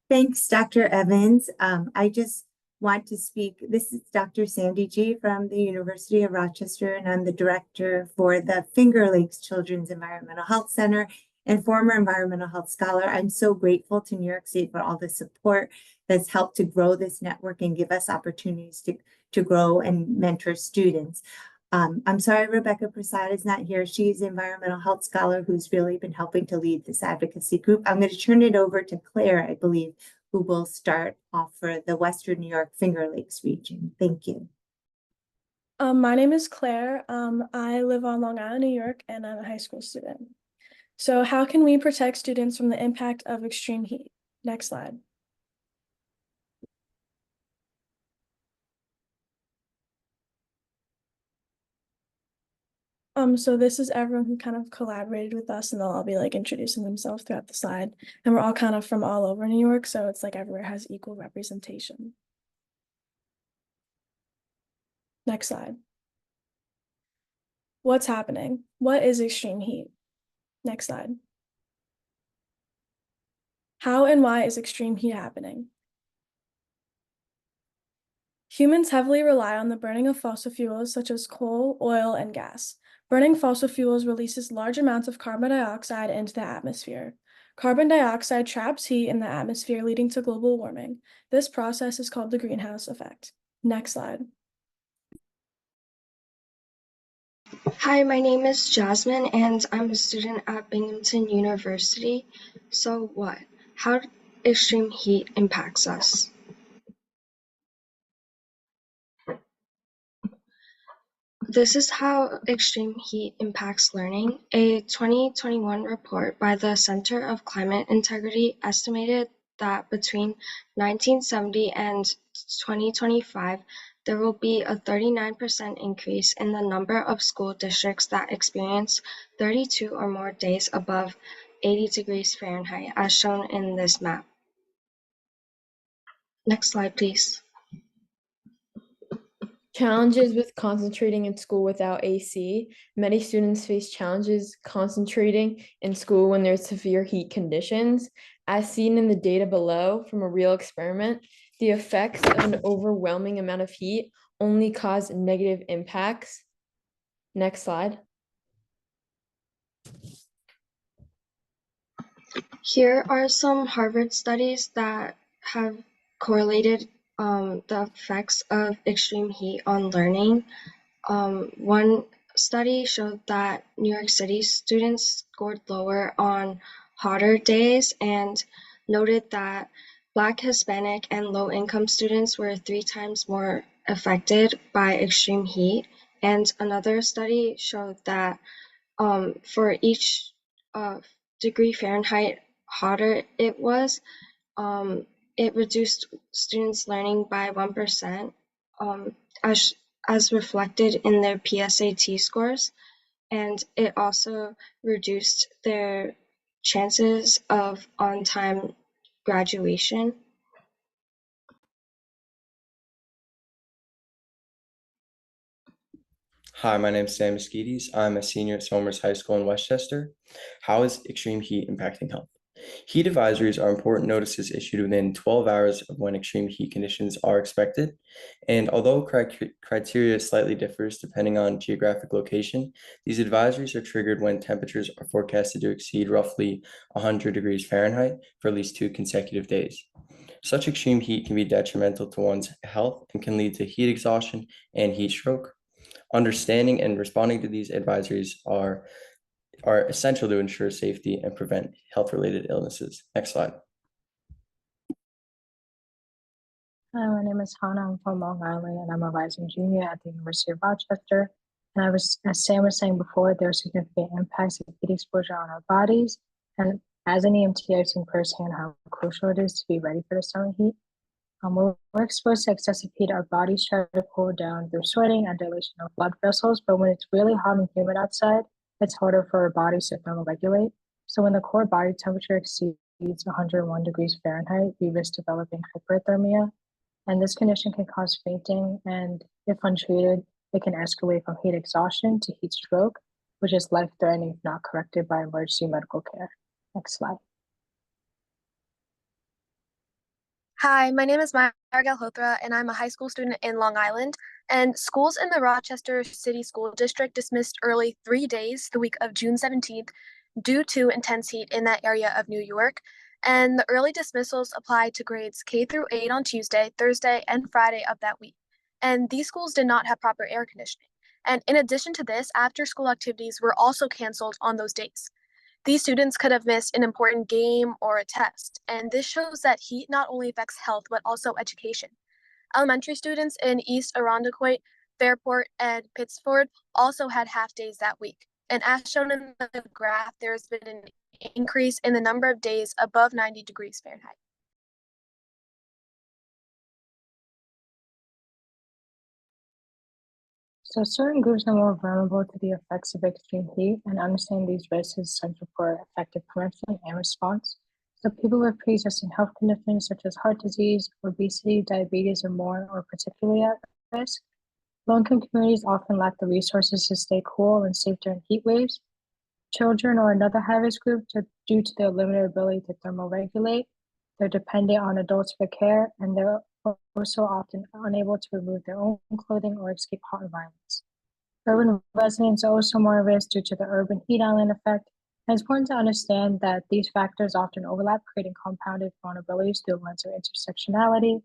Thanks, Dr. Evans. I just want to speak. This is Dr. Sandy G. from the University of Rochester, and I'm the director for the Finger Lakes Children's Environmental Health Center and former environmental health scholar. I'm so grateful to New York State for all the support that's helped to grow this network and give us opportunities to grow and mentor students. I'm sorry Rebecca Prasad is not here. She's an environmental health scholar who's really been helping to lead this advocacy group. I'm going to turn it over to Claire, I believe, who will start off for the Western New York Finger Lakes region. Thank you. My name is Claire. I live on Long Island, New York, and I'm a high school student. So how can we protect students from the impact of extreme heat? Next slide. So this is everyone who kind of collaborated with us, and they'll all be like introducing themselves throughout the slide. And we're all kind of from all over New York, so it's like everywhere has equal representation. Next slide. What's happening? What is extreme heat? Next slide. How and why is extreme heat happening? Humans heavily rely on the burning of fossil fuels such as coal, oil, and gas. Burning fossil fuels releases large amounts of carbon dioxide into the atmosphere. Carbon dioxide traps heat in the atmosphere, leading to global warming. This process is called the greenhouse effect. Next slide. Hi, my name is Jasmine, and I'm a student at Binghamton University. So what? How extreme heat impacts us? This is how extreme heat impacts learning. A 2021 report by the Center of Climate Integrity estimated that between 1970 and 2025, there will be a 39% increase in the number of school districts that experience 32 or more days above 80 degrees Fahrenheit, as shown in this map. Next slide, please. Challenges with concentrating in school without AC. Many students face challenges concentrating in school when there's severe heat conditions. As seen in the data below from a real experiment, the effects of an overwhelming amount of heat only cause negative impacts. Next slide. Here are some Harvard studies that have correlated the effects of extreme heat on learning. One study showed that New York City students scored lower on hotter days and noted that Black, Hispanic, and low-income students were 3 times more affected by extreme heat. And another study showed that for each degree Fahrenheit hotter it was, it reduced students' learning by 1%, as reflected in their PSAT scores, and it also reduced their chances of on-time graduation. Hi, my name is Sam Mesquites. I'm a senior at Somers High School in Westchester. How is extreme heat impacting health? Heat advisories are important notices issued within 12 hours of when extreme heat conditions are expected. And although criteria slightly differs depending on geographic location, these advisories are triggered when temperatures are forecasted to exceed roughly 100 degrees Fahrenheit for at least 2 consecutive days. Such extreme heat can be detrimental to one's health and can lead to heat exhaustion and heat stroke. Understanding and responding to these advisories are essential to ensure safety and prevent health-related illnesses. Next slide. Hi, my name is Hannah. I'm from Long Island, and I'm a rising junior at the University of Rochester. And as Sam was saying before, there are significant impacts of heat exposure on our bodies. And as an EMT, I've seen firsthand how crucial it is to be ready for the summer heat. When we're exposed to excessive heat, our bodies try to cool down through sweating and dilation of blood vessels. But when it's really hot and humid outside, it's harder for our bodies to thermoregulate. So when the core body temperature exceeds 101 degrees Fahrenheit, we risk developing hyperthermia. And this condition can cause fainting, and if untreated, it can escalate from heat exhaustion to heat stroke, which is life-threatening if not corrected by emergency medical care. Next slide. Hi, my name is Maya Galhotra, and I'm a high school student in Long Island. And schools in the Rochester City School District dismissed early 3 days the week of June 17th due to intense heat in that area of New York. And the early dismissals applied to grades K through 8 on Tuesday, Thursday, and Friday of that week. And these schools did not have proper air conditioning. And in addition to this, after school activities were also canceled on those days. These students could have missed an important game or a test, and this shows that heat not only affects health but also education. Elementary students in East Irondequoit, Fairport, and Pittsford also had half days that week. And as shown in the graph, there has been an increase in the number of days above 90 degrees Fahrenheit. So certain groups are more vulnerable to the effects of extreme heat, and understanding these risks is essential for effective prevention and response. So people with pre-existing health conditions such as heart disease, obesity, diabetes, or more are particularly at risk. Low-income communities often lack the resources to stay cool and safe during heat waves. Children are another high-risk group due to their limited ability to thermoregulate. They're dependent on adults for care, and they're also often unable to remove their own clothing or escape hot environments. Urban residents are also more at risk due to the urban heat island effect. And it's important to understand that these factors often overlap, creating compounded vulnerabilities through a lens of intersectionality.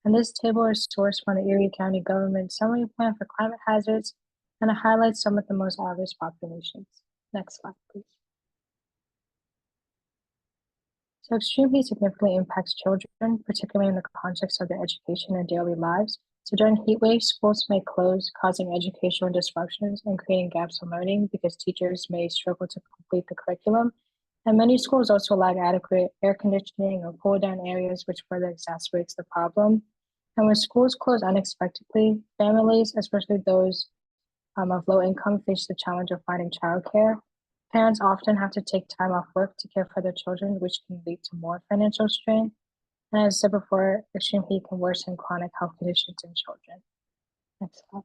And this table is sourced from the Erie County Government Summary Plan for Climate Hazards, and it highlights some of the most at-risk populations. Next slide, please. So extreme heat significantly impacts children, particularly in the context of their education and daily lives. So during heat waves, schools may close, causing educational disruptions and creating gaps in learning because teachers may struggle to complete the curriculum. And many schools also lack adequate air conditioning or cool down areas, which further exacerbates the problem. And when schools close unexpectedly, families, especially those of low income, face the challenge of finding childcare. Parents often have to take time off work to care for their children, which can lead to more financial strain. And as I said before, extreme heat can worsen chronic health conditions in children. Next slide.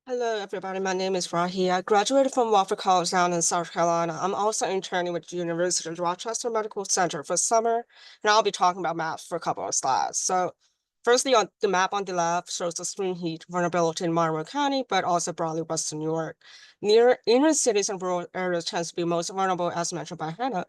Hello, everybody. My name is Rahi. I graduated from Wofford College down in South Carolina. I'm also interning with the University of Rochester Medical Center for summer, and I'll be talking about maps for a couple of slides. So firstly, on the map on the left shows extreme heat vulnerability in Monroe County, but also broadly Western New York. Near inner cities and rural areas tends to be most vulnerable, as mentioned by Hannah.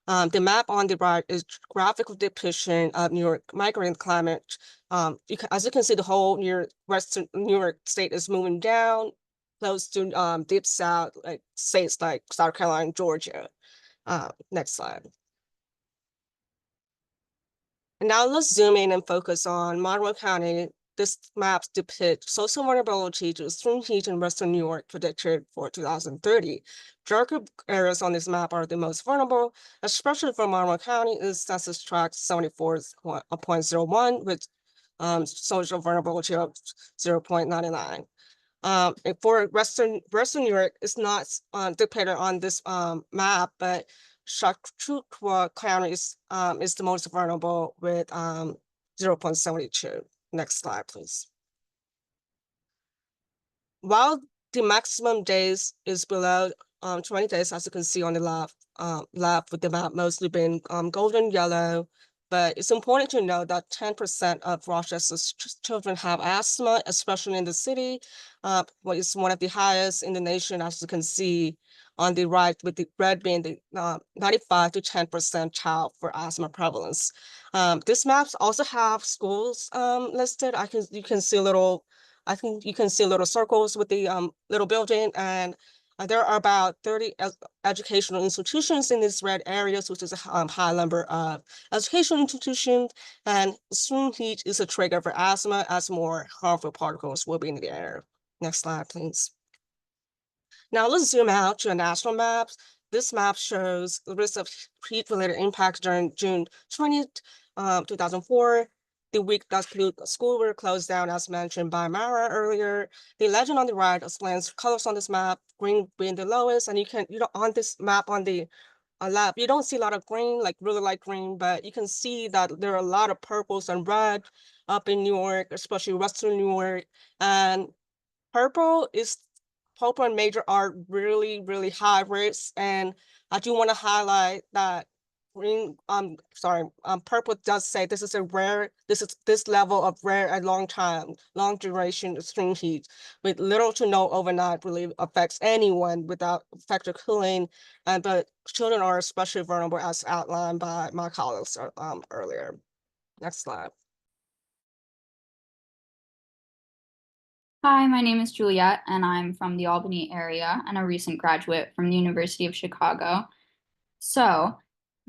The map on the right is graphical depiction of New York migrant climate. As you can see, the whole Western New York state is moving down close to deep south, like states like South Carolina and Georgia. Next slide. And now let's zoom in and focus on Monroe County. This map depicts social vulnerability to extreme heat in Western New York predicted for 2030. Darker areas on this map are the most vulnerable, especially for Monroe County is Census Tract 74.01 with social vulnerability of 0.99. For Western New York, it's not depicted on this map, but Chautauqua County is the most vulnerable with 0.72. Next slide, please. While the maximum days is below 20 days, as you can see on the left with the map mostly being golden yellow, but it's important to know that 10% of Rochester's children have asthma, especially in the city. It's one of the highest in the nation, as you can see on the right, with the red being the 95 to 10% child for asthma prevalence. These maps also have schools listed. You can see little circles with the little building, and there are about 30 educational institutions in these red areas, which is a high number of educational institutions, and extreme heat is a trigger for asthma as more harmful particles will be in the air. Next slide, please. Now let's zoom out to a national map. This map shows the risk of heat-related impacts during June 20th, 2004. The week that school were closed down, as mentioned by Mara earlier. The legend on the right explains colors on this map, green being the lowest, and on this map on the left, you don't see a lot of green, like really light green, but you can see that there are a lot of purples and red up in New York, especially Western New York. And purple and major are really, really high risk. And I do want to highlight that green, purple does say this is this level of rare and long duration extreme heat with little to no overnight relief affects anyone without effective cooling. But children are especially vulnerable as outlined by my colleagues earlier. Next slide. Hi, my name is Juliet, and I'm from the Albany area and a recent graduate from the University of Chicago. So,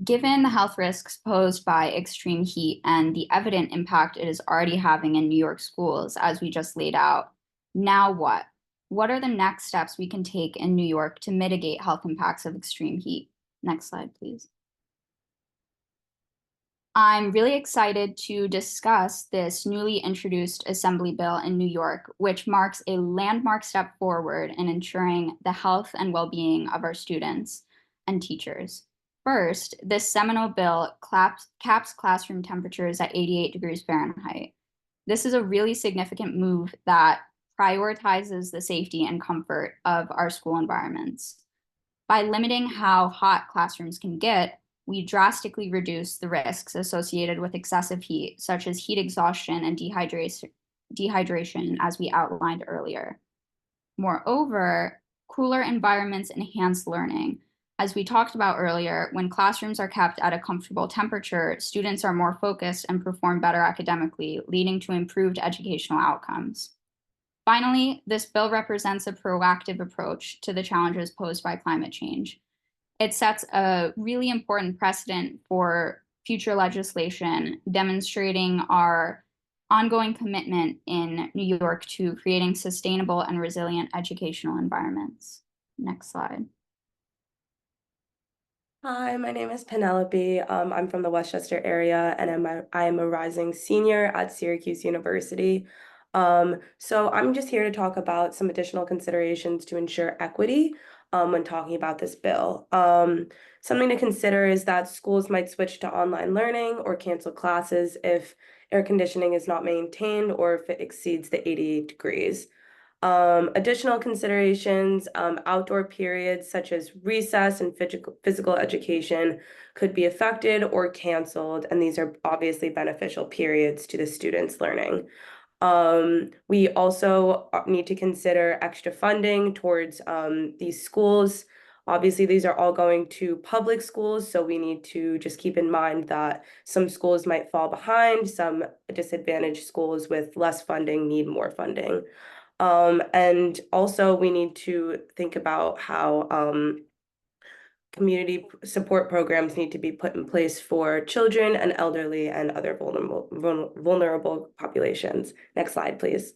given the health risks posed by extreme heat and the evident impact it is already having in New York schools, as we just laid out, now what? What are the next steps we can take in New York to mitigate health impacts of extreme heat? Next slide, please. I'm really excited to discuss this newly introduced Assembly bill in New York, which marks a landmark step forward in ensuring the health and well-being of our students and teachers. First, this seminal bill caps classroom temperatures at 88 degrees Fahrenheit. This is a really significant move that prioritizes the safety and comfort of our school environments. By limiting how hot classrooms can get, we drastically reduce the risks associated with excessive heat, such as heat exhaustion and dehydration, as we outlined earlier. Moreover, cooler environments enhance learning. As we talked about earlier, when classrooms are kept at a comfortable temperature, students are more focused and perform better academically, leading to improved educational outcomes. Finally, this bill represents a proactive approach to the challenges posed by climate change. It sets a really important precedent for future legislation, demonstrating our ongoing commitment in New York to creating sustainable and resilient educational environments. Next slide. Hi, my name is Penelope. I'm from the Westchester area, and I am a rising senior at Syracuse University. So I'm just here to talk about some additional considerations to ensure equity when talking about this bill. Something to consider is that schools might switch to online learning or cancel classes if air conditioning is not maintained or if it exceeds the 88 degrees. Additional considerations, outdoor periods such as recess and physical education could be affected or canceled, and these are obviously beneficial periods to the students' learning. We also need to consider extra funding towards these schools. Obviously, these are all going to public schools, so we need to just keep in mind that some schools might fall behind, some disadvantaged schools with less funding need more funding. And also we need to think about how community support programs need to be put in place for children and elderly and other vulnerable populations. Next slide, please.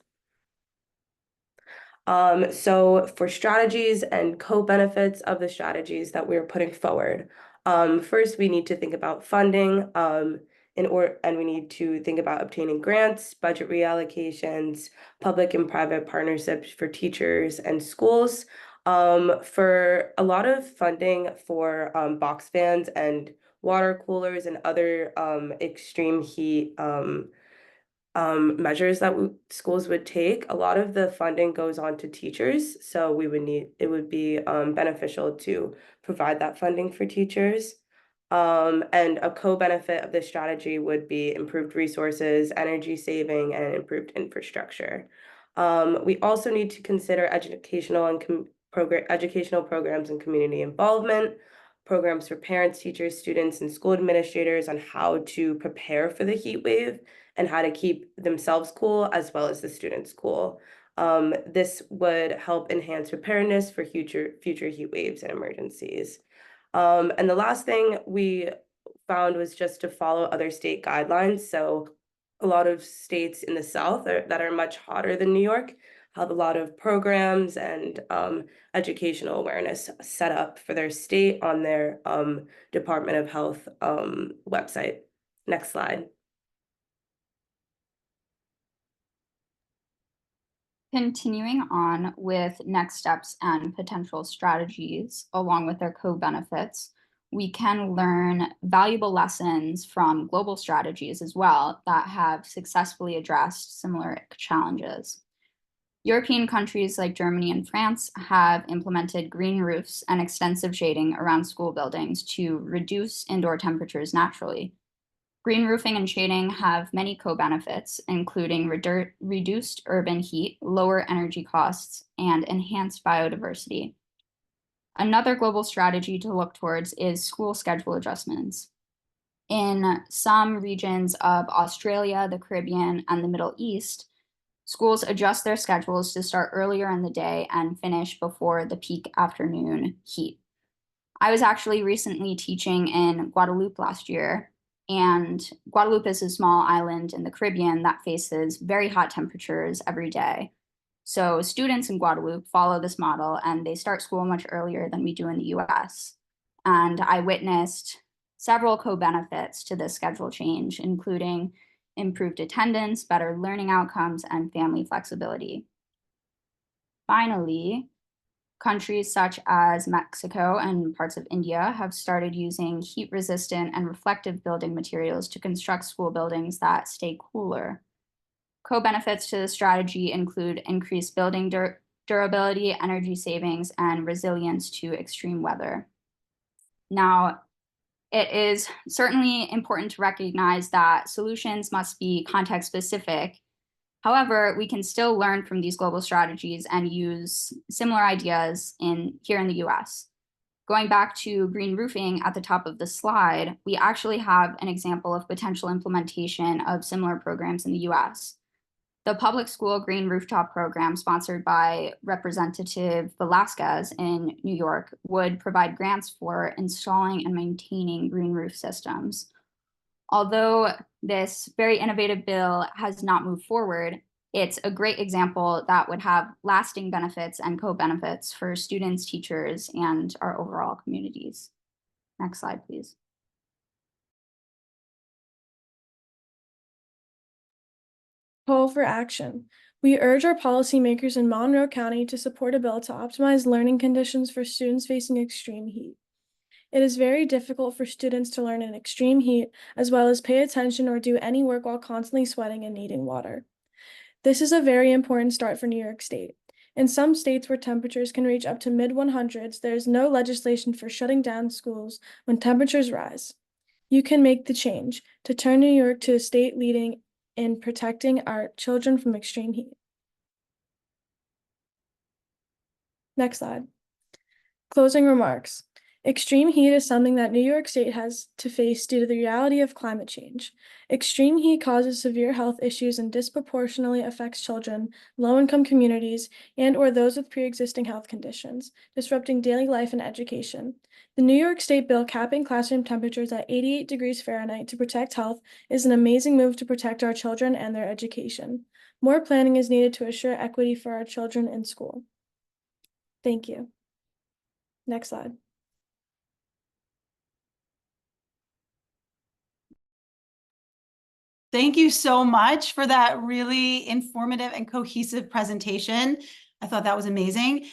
So for strategies and co-benefits of the strategies that we're putting forward, first we need to think about funding, and we need to think about obtaining grants, budget reallocations, public and private partnerships for teachers and schools. For a lot of funding for box fans and water coolers and other extreme heat measures that schools would take, a lot of the funding goes on to teachers. So it would be beneficial to provide that funding for teachers. And a co-benefit of this strategy would be improved resources, energy saving, and improved infrastructure. We also need to consider educational programs and community involvement, programs for parents, teachers, students, and school administrators on how to prepare for the heat wave and how to keep themselves cool as well as the students cool. This would help enhance preparedness for future heat waves and emergencies. And the last thing we found was just to follow other state guidelines. So a lot of states in the South that are much hotter than New York have a lot of programs and educational awareness set up for their state on their Department of Health website. Next slide. Continuing on with next steps and potential strategies, along with their co-benefits, we can learn valuable lessons from global strategies as well that have successfully addressed similar challenges. European countries like Germany and France have implemented green roofs and extensive shading around school buildings to reduce indoor temperatures naturally. Green roofing and shading have many co-benefits, including reduced urban heat, lower energy costs, and enhanced biodiversity. Another global strategy to look towards is school schedule adjustments. In some regions of Australia, the Caribbean, and the Middle East, schools adjust their schedules to start earlier in the day and finish before the peak afternoon heat. I was actually recently teaching in Guadeloupe last year, and Guadeloupe is a small island in the Caribbean that faces very hot temperatures every day. So students in Guadeloupe follow this model and they start school much earlier than we do in the US. And I witnessed several co-benefits to this schedule change, including improved attendance, better learning outcomes, and family flexibility. Finally, countries such as Mexico and parts of India have started using heat-resistant and reflective building materials to construct school buildings that stay cooler. Co-benefits to the strategy include increased building durability, energy savings, and resilience to extreme weather. Now, it is certainly important to recognize that solutions must be context-specific. However, we can still learn from these global strategies and use similar ideas here in the US. Going back to green roofing at the top of the slide, we actually have an example of potential implementation of similar programs in the US. The public school green rooftop program sponsored by Representative Velasquez in New York would provide grants for installing and maintaining green roof systems. Although this very innovative bill has not moved forward, it's a great example that would have lasting benefits and co-benefits for students, teachers, and our overall communities. Next slide, please. Call for action. We urge our policymakers in Monroe County to support a bill to optimize learning conditions for students facing extreme heat. It is very difficult for students to learn in extreme heat, as well as pay attention or do any work while constantly sweating and needing water. This is a very important start for New York State. In some states where temperatures can reach up to mid-100s, there is no legislation for shutting down schools when temperatures rise. You can make the change to turn New York to a state leading in protecting our children from extreme heat. Next slide. Closing remarks. Extreme heat is something that New York State has to face due to the reality of climate change. Extreme heat causes severe health issues and disproportionately affects children, low-income communities, and/or those with pre-existing health conditions, disrupting daily life and education. The New York State bill capping classroom temperatures at 88 degrees Fahrenheit to protect health is an amazing move to protect our children and their education. More planning is needed to assure equity for our children in school. Thank you. Next slide. Thank you so much for that really informative and cohesive presentation. I thought that was amazing.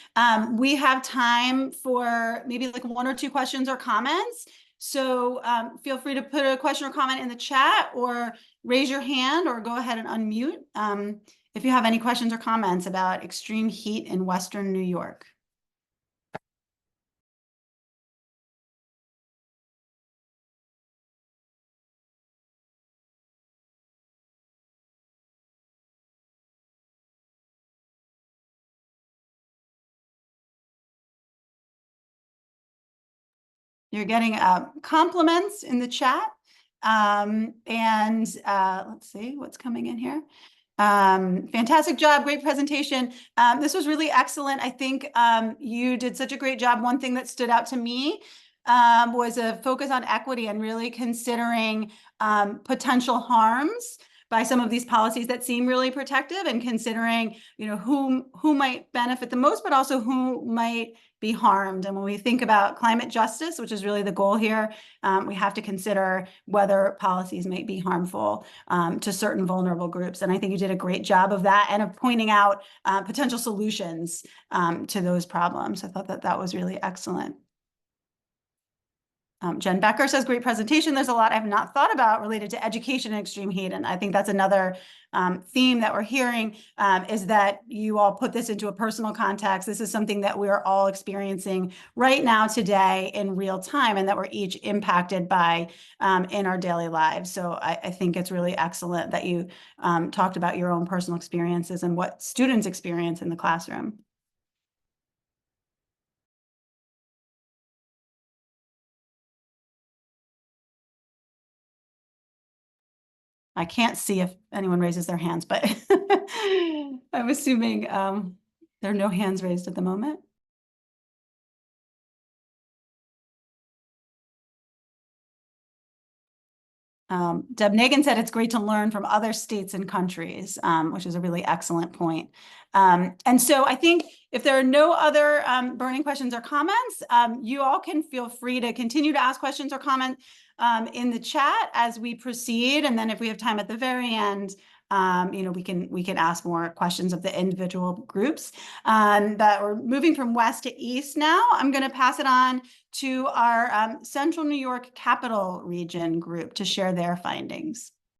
We have time for maybe like 1 or 2 questions or comments. So feel free to put a question or comment in the chat or raise your hand or go ahead and unmute if you have any questions or comments about extreme heat in Western New York. You're getting compliments in the chat. Let's see what's coming in here. Fantastic job, great presentation. This was really excellent. I think you did such a great job. One thing that stood out to me was a focus on equity and really considering potential harms by some of these policies that seem really protective, and considering, you know, who might benefit the most, but also who might be harmed. And when we think about climate justice, which is really the goal here, we have to consider whether policies might be harmful to certain vulnerable groups. And I think you did a great job of that and of pointing out potential solutions to those problems. I thought that that was really excellent. Jen Becker says, great presentation. There's a lot I've not thought about related to education and extreme heat. And I think that's another theme that we're hearing is that you all put this into a personal context. This is something that we're all experiencing right now today in real time and that we're each impacted by in our daily lives. So I think it's really excellent that you talked about your own personal experiences and what students experience in the classroom. I can't see if anyone raises their hands, but I'm assuming there are no hands raised at the moment. Deb Nagan said it's great to learn from other states and countries, which is a really excellent point. And so I think if there are no other burning questions or comments, you all can feel free to continue to ask questions or comment in the chat as we proceed. And then if we have time at the very end, we can ask more questions of the individual groups. But we're moving from west to east now. I'm going to pass it on to our Central New York Capital Region group to share their findings.